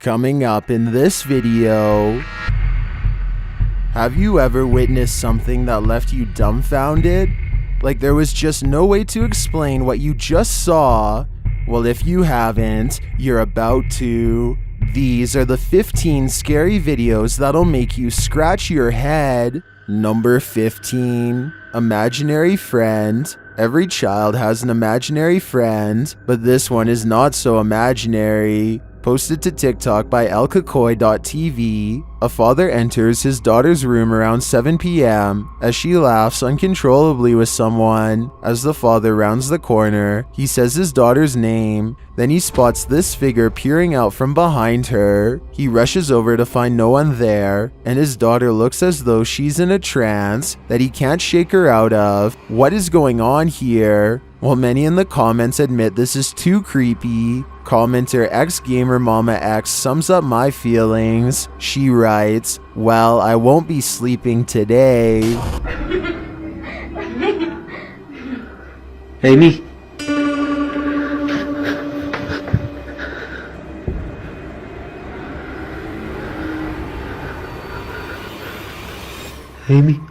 Coming up in this video, have you ever witnessed something that left you dumbfounded? Like there was just no way to explain what you just saw? Well, if you haven't, you're about to. These are the 15 scary videos that'll make you scratch your head. Number 15, imaginary friend. Every child has an imaginary friend, but this one is not so imaginary. Posted to TikTok by elkakoy.tv, a father enters his daughter's room around 7 p.m. as she laughs uncontrollably with someone. As the father rounds the corner, he says his daughter's name. Then he spots this figure peering out from behind her. He rushes over to find no one there, and his daughter looks as though she's in a trance that he can't shake her out of. What is going on here? While many in the comments admit this is too creepy, commenter xgamermamax sums up my feelings. She writes, "Well, I won't be sleeping today." Hey, me. Hey, me.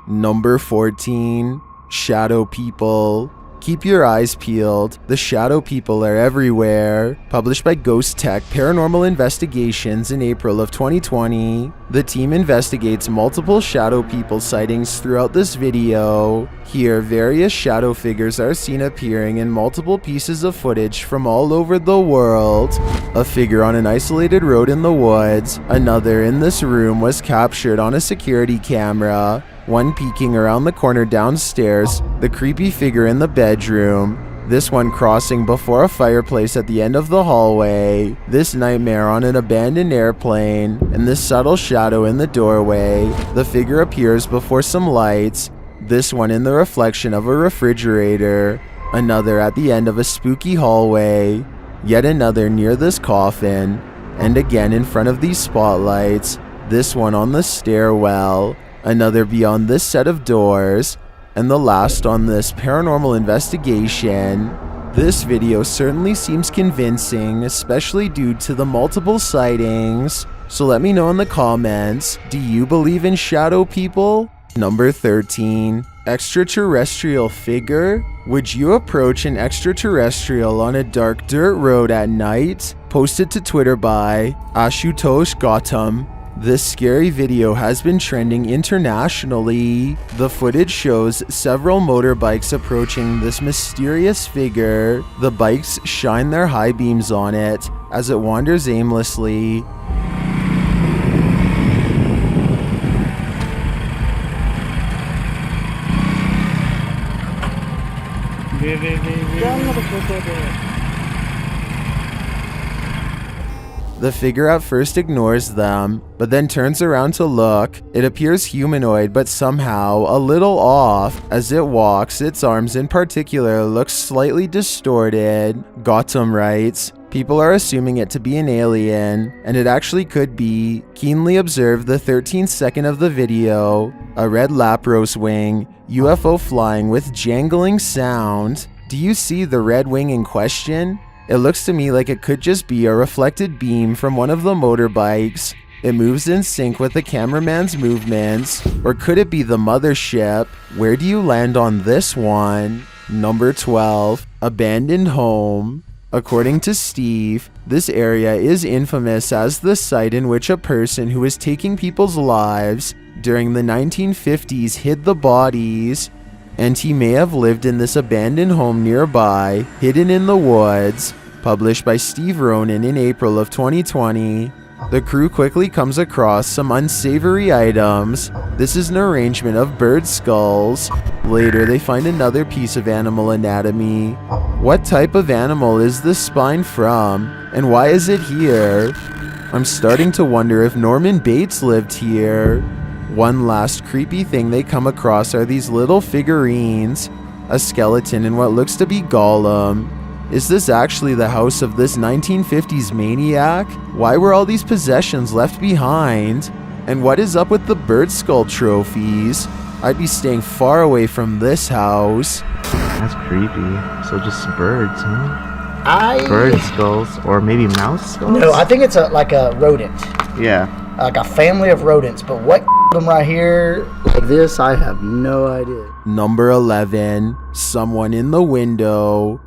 Number 14, shadow people. Keep your eyes peeled. The shadow people are everywhere. Published by Ghost Tech Paranormal Investigations in April of 2020. The team investigates multiple shadow people sightings throughout this video. Here, various shadow figures are seen appearing in multiple pieces of footage from all over the world. A figure on an isolated road in the woods. Another in this room was captured on a security camera. One peeking around the corner downstairs, the creepy figure in the bedroom, this one crossing before a fireplace at the end of the hallway, this nightmare on an abandoned airplane, and this subtle shadow in the doorway. The figure appears before some lights, this one in the reflection of a refrigerator, another at the end of a spooky hallway, yet another near this coffin, and again in front of these spotlights, this one on the stairwell, another beyond this set of doors, and the last on this paranormal investigation. This video certainly seems convincing, especially due to the multiple sightings. So let me know in the comments, do you believe in shadow people? Number 13, extraterrestrial figure. Would you approach an extraterrestrial on a dark dirt road at night? Posted to Twitter by Ashutosh Gautam. This scary video has been trending internationally. The footage shows several motorbikes approaching this mysterious figure. The bikes shine their high beams on it as it wanders aimlessly. The figure at first ignores them, but then turns around to look. It appears humanoid, but somehow a little off. As it walks, its arms in particular look slightly distorted. Gautam writes, people are assuming it to be an alien, and it actually could be. Keenly observe the 13th second of the video. A red Lapros wing, UFO flying with jangling sound. Do you see the red wing in question? It looks to me like it could just be a reflected beam from one of the motorbikes. It moves in sync with the cameraman's movements. Or could it be the mothership? Where do you land on this one? Number 12, abandoned home. According to Steve, this area is infamous as the site in which a person who was taking people's lives during the 1950s hid the bodies. And he may have lived in this abandoned home nearby, hidden in the woods. Published by Steve Ronan in April of 2020. The crew quickly comes across some unsavory items. This is an arrangement of bird skulls. Later, they find another piece of animal anatomy. What type of animal is this spine from? And why is it here? I'm starting to wonder if Norman Bates lived here. One last creepy thing they come across are these little figurines. A skeleton in what looks to be Gollum. Is this actually the house of this 1950s maniac? Why were all these possessions left behind? And what is up with the bird skull trophies? I'd be staying far away from this house. That's creepy. So just birds, huh? bird skulls or maybe mouse skulls? No, I think it's like a rodent. Yeah. Like a family of rodents. But what them right here like this, I have no idea. Number 11, someone in the window.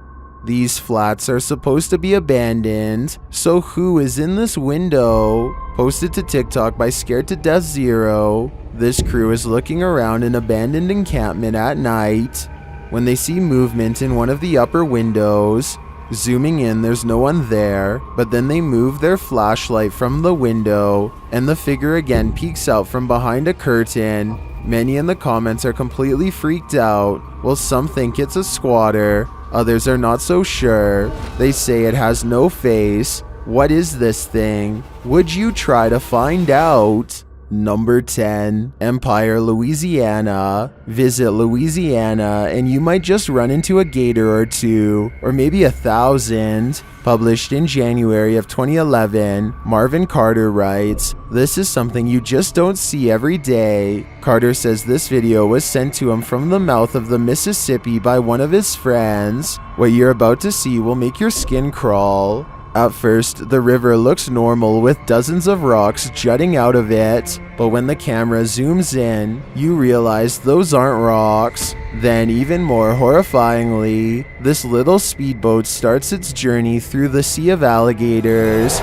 These flats are supposed to be abandoned, so who is in this window? Posted to TikTok by Scared to Death Zero. This crew is looking around an abandoned encampment at night when they see movement in one of the upper windows. Zooming in, there's no one there, but then they move their flashlight from the window and the figure again peeks out from behind a curtain. Many in the comments are completely freaked out, while some think it's a squatter. Others are not so sure. They say it has no face. What is this thing? Would you try to find out? Number 10, Empire, Louisiana. Visit Louisiana and you might just run into a gator or two, or maybe 1,000. Published in January of 2011, Marvin Carter writes, "This is something you just don't see every day." Carter says this video was sent to him from the mouth of the Mississippi by one of his friends. What you're about to see will make your skin crawl. At first, the river looks normal with dozens of rocks jutting out of it, but when the camera zooms in, you realize those aren't rocks. Then, even more horrifyingly, this little speedboat starts its journey through the sea of alligators.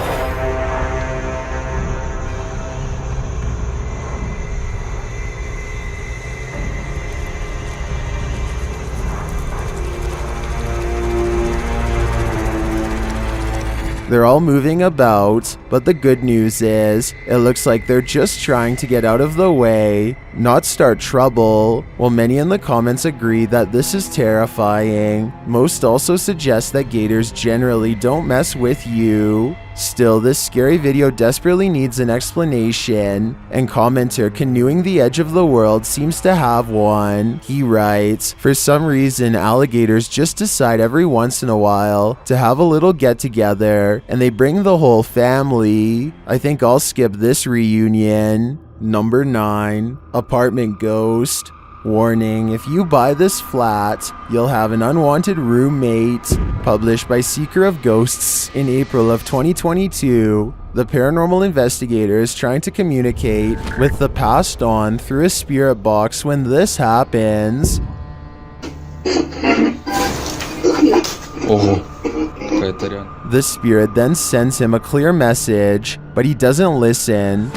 They're all moving about, but the good news is, it looks like they're just trying to get out of the way, not start trouble. While many in the comments agree that this is terrifying, most also suggest that gators generally don't mess with you. Still, this scary video desperately needs an explanation, and commenter Canoeing the Edge of the World seems to have one. He writes, "For some reason, alligators just decide every once in a while to have a little get-together, and they bring the whole family. I think I'll skip this reunion." Number 9, Apartment Ghost. Warning, if you buy this flat, you'll have an unwanted roommate. Published by Seeker of Ghosts in April of 2022, the paranormal investigator is trying to communicate with the passed on through a spirit box when this happens. The spirit then sends him a clear message, but he doesn't listen.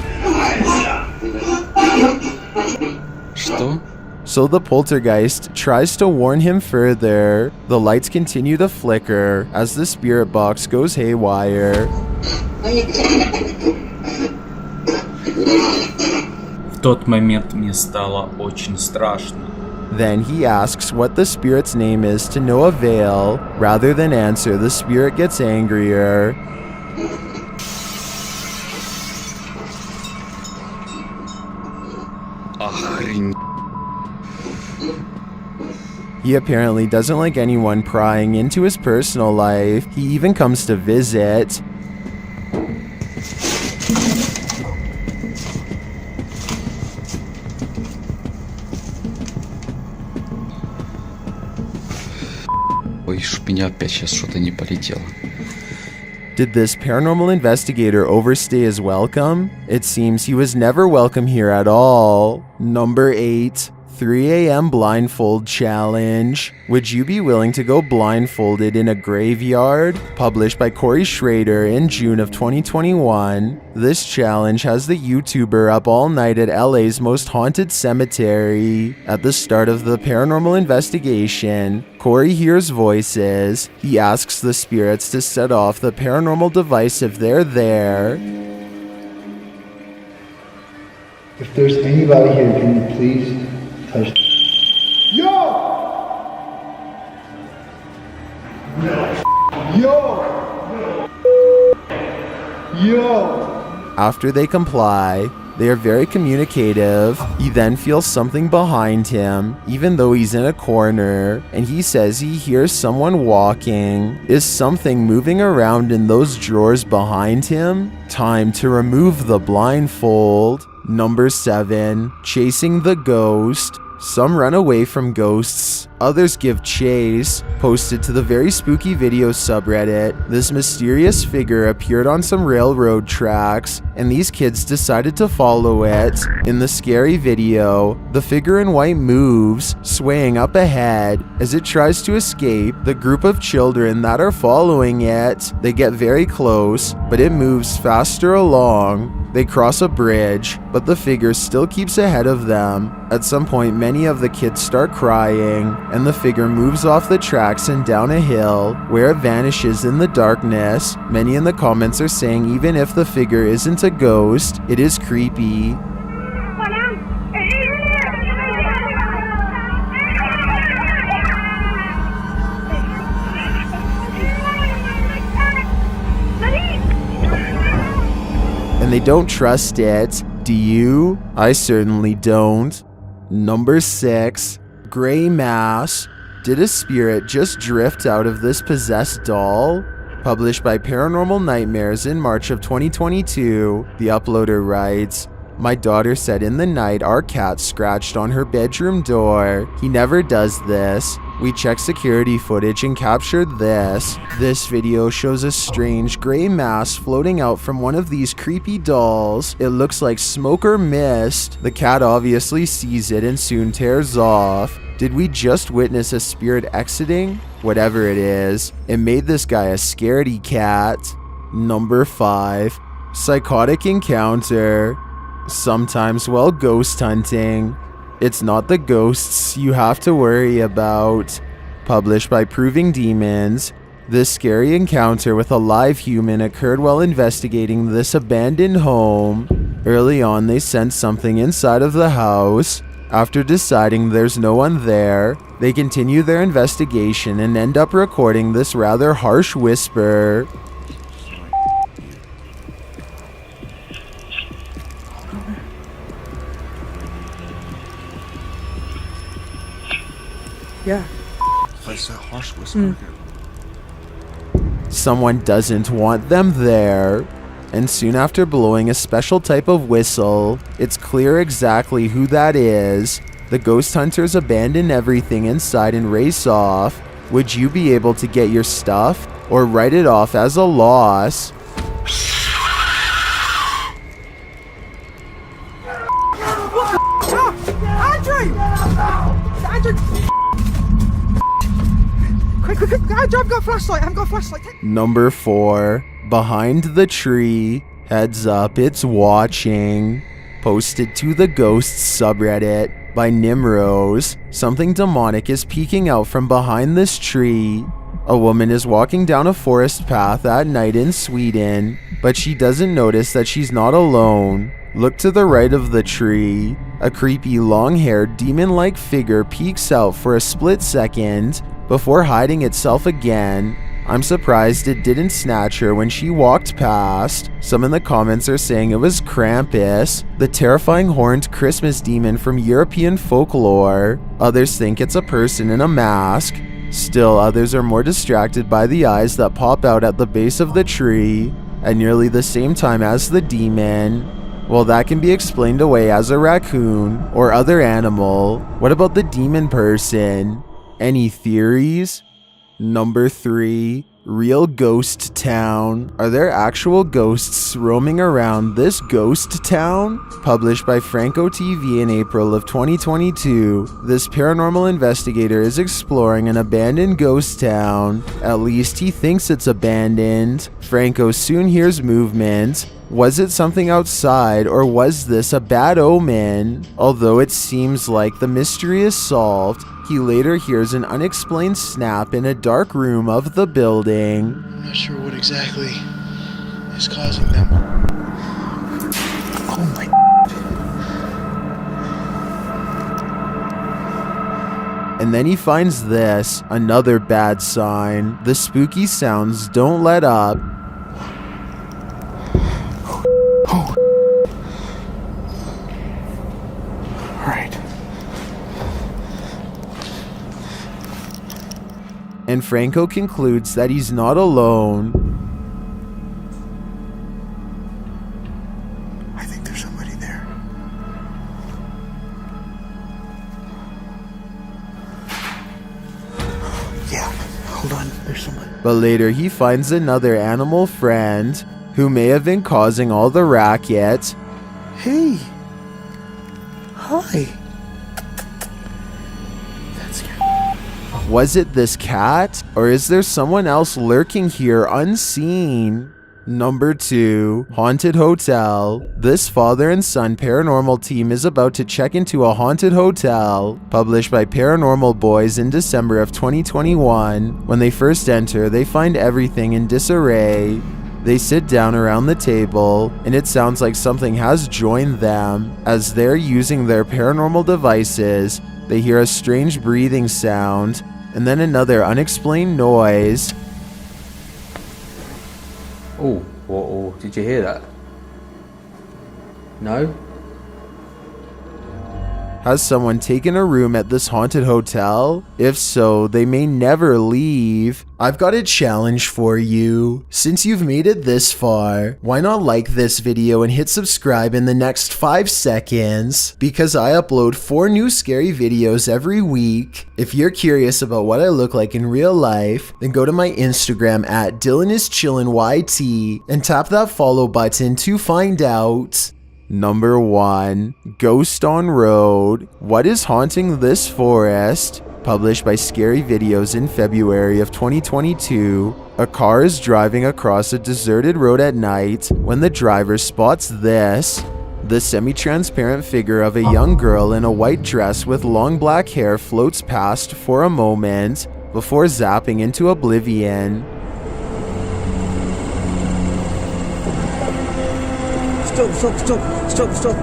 So the poltergeist tries to warn him further. The lights continue to flicker as the spirit box goes haywire. В тот момент мне стало очень страшно. Then he asks what the spirit's name is to no avail. Rather than answer, the spirit gets angrier. He apparently doesn't like anyone prying into his personal life. He even comes to visit. Ой, чтоб меня опять сейчас что-то не полетело. Did this paranormal investigator overstay his welcome? It seems he was never welcome here at all. Number 8. 3 a.m. blindfold challenge. Would you be willing to go blindfolded in a graveyard? Published by Corey Schrader in June of 2021. This challenge has the YouTuber up all night at LA's most haunted cemetery. At the start of the paranormal investigation, Corey hears voices. He asks the spirits to set off the paranormal device if they're there. If there's anybody here, can you please touch? Yo! No. Yo! Yo! After they comply, they are very communicative. He then feels something behind him, even though he's in a corner, and he says he hears someone walking. Is something moving around in those drawers behind him? Time to remove the blindfold. Number 7, chasing the ghost. Some run away from ghosts, others give chase. Posted to the Very Spooky Videos subreddit, this mysterious figure appeared on some railroad tracks, and these kids decided to follow it. In the scary video, the figure in white moves, swaying up ahead. As it tries to escape, the group of children that are following it, they get very close, but it moves faster along. They cross a bridge, but the figure still keeps ahead of them. At some point, many of the kids start crying, and the figure moves off the tracks and down a hill, where it vanishes in the darkness. Many in the comments are saying even if the figure isn't a ghost, it is creepy. And they don't trust it. Do you? I certainly don't. Number 6. Gray Mass. Did a spirit just drift out of this possessed doll? Published by Paranormal Nightmares in March of 2022, the uploader writes, "My daughter said in the night our cat scratched on her bedroom door. He never does this. We checked security footage and captured this. This video shows a strange gray mass floating out from one of these creepy dolls. It looks like smoke or mist. The cat obviously sees it and soon tears off. Did we just witness a spirit exiting? Whatever it is, it made this guy a scaredy cat." Number 5. Psychotic encounter. Sometimes while ghost hunting, it's not the ghosts you have to worry about. Published by Proving Demons, this scary encounter with a live human occurred while investigating this abandoned home. Early on, they sensed something inside of the house. After deciding there's no one there, they continue their investigation and end up recording this rather harsh whisper. Yeah. What's that harsh whisper? Someone doesn't want them there. And soon after blowing a special type of whistle, it's clear exactly who that is. The ghost hunters abandon everything inside and race off. Would you be able to get your stuff or write it off as a loss? Andrew! Quick, Andrew, I've got a flashlight, Number 4. Behind the tree. Heads up, it's watching. Posted to the Ghosts subreddit by Nimrose. Something demonic is peeking out from behind this tree. A woman is walking down a forest path at night in Sweden, but she doesn't notice that she's not alone. Look to the right of the tree. A creepy long-haired demon-like figure peeks out for a split second before hiding itself again. I'm surprised it didn't snatch her when she walked past. Some in the comments are saying it was Krampus, the terrifying horned Christmas demon from European folklore. Others think it's a person in a mask. Still, others are more distracted by the eyes that pop out at the base of the tree at nearly the same time as the demon. Well, that can be explained away as a raccoon or other animal. What about the demon person? Any theories? Number 3. Real ghost town. Are there actual ghosts roaming around this ghost town? Published by Franco TV in April of 2022, this paranormal investigator is exploring an abandoned ghost town. At least he thinks it's abandoned. Franco soon hears movement. Was it something outside, or was this a bad omen? Although it seems like the mystery is solved, he later hears an unexplained snap in a dark room of the building. I'm not sure what exactly is causing them. Oh my. And then he finds this, another bad sign. The spooky sounds don't let up. Oh. Alright. And Franco concludes that he's not alone. I think there's somebody there. But later he finds another animal friend who may have been causing all the racket. Hey. Hi. That's good. Was it this cat, or is there someone else lurking here unseen? Number 2, Haunted Hotel. This father and son paranormal team is about to check into a haunted hotel, published by Paranormal Boys in December of 2021. When they first enter, they find everything in disarray. They sit down around the table, and it sounds like something has joined them. As they're using their paranormal devices, they hear a strange breathing sound, and then another unexplained noise. Oh, whoa, did you hear that? No? Has someone taken a room at this haunted hotel? If so, they may never leave. I've got a challenge for you. Since you've made it this far, why not like this video and hit subscribe in the next 5 seconds? Because I upload 4 new scary videos every week. If you're curious about what I look like in real life, then go to my Instagram at DylanIsChillinYT and tap that follow button to find out. Number 1, Ghost on Road. What is haunting this forest? Published by Scary Videos in February of 2022. A car is driving across a deserted road at night when the driver spots this. The semi-transparent figure of a young girl in a white dress with long black hair floats past for a moment before zapping into oblivion. Stop.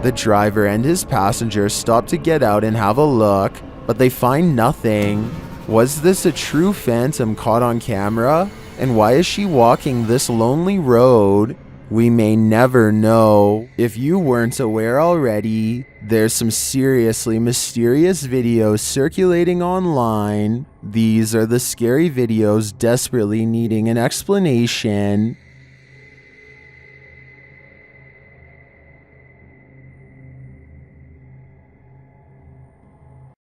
The driver and his passengers stop to get out and have a look, but they find nothing. Was this a true phantom caught on camera? And why is she walking this lonely road? We may never know. If you weren't aware already, there's some seriously mysterious videos circulating online. These are the scary videos desperately needing an explanation.